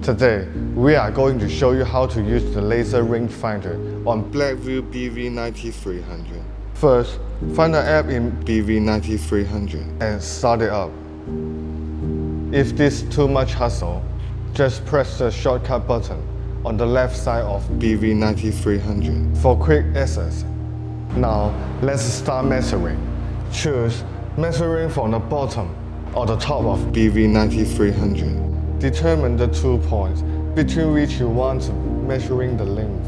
Today, we are going to show you how to use the laser rangefinder on Blackview BV9300. First, find the app in BV9300 and start it up. If this is too much hassle, just press the shortcut button on the left side of BV9300 for quick access. Now, let's start measuring. Choose measuring from the bottom or the top of BV9300. Determine the 2 points between which you want to measuring the length.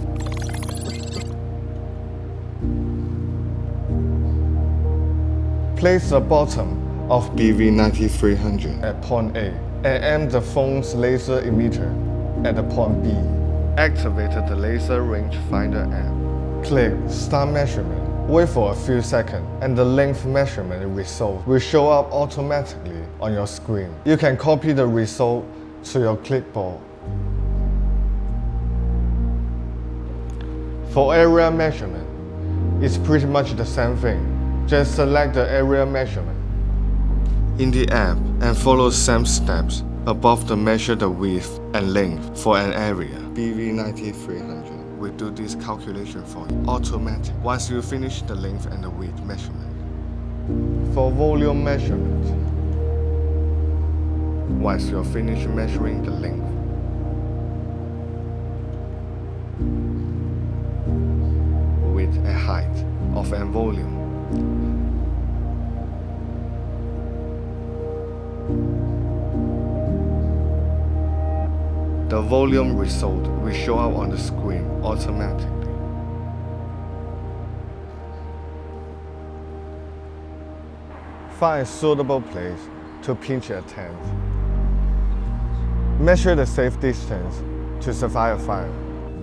Place the bottom of BV9300 at point A and aim the phone's laser emitter at the point B. Activate the laser rangefinder app. Click Start Measurement. Wait for a few seconds and the length measurement result will show up automatically on your screen. You can copy the result to your clipboard. For area measurement, it's pretty much the same thing. Just select the area measurement in the app and follow the same steps above to measure the width and length for an area. BV9300 will do this calculation for you automatically once you finish the length and the width measurement. For volume measurement, once you're finished measuring the length, width and height of a volume, the volume result will show up on the screen automatically. Find a suitable place to pitch a tent. Measure the safe distance to survive a fire.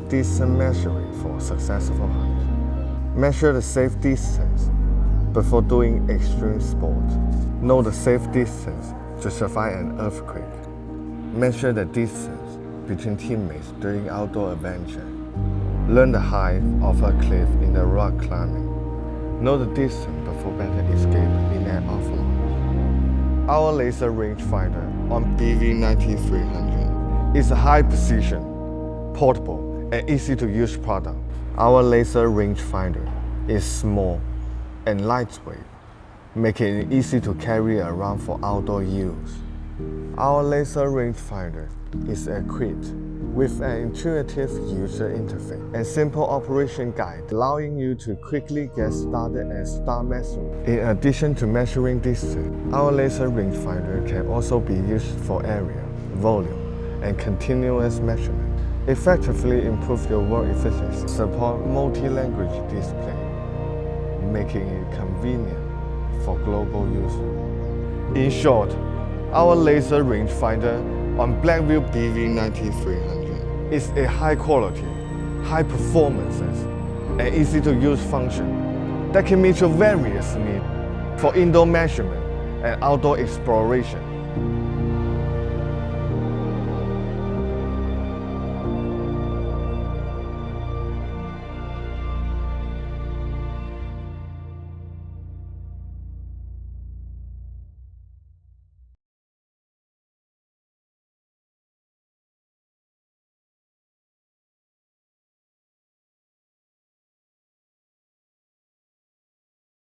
Distance measuring for successful hunt. Measure the safe distance before doing extreme sport. Know the safe distance to survive an earthquake. Measure the distance between teammates during outdoor adventure. Learn the height of a cliff in the rock climbing. Know the distance before better escape in an offline. Our laser rangefinder on BV9300 is a high precision, portable, and easy to use product. Our laser rangefinder is small and lightweight, making it easy to carry around for outdoor use. Our laser rangefinder is equipped with an intuitive user interface and simple operation guide, allowing you to quickly get started and start measuring. In addition to measuring distance, our laser rangefinder can also be used for area, volume, and continuous measurement. Effectively improve your work efficiency. Support multi-language display, making it convenient for global use. In short, our laser rangefinder on Blackview BV9300 is a high quality, high performances, and easy to use function that can meet your various needs for indoor measurement and outdoor exploration.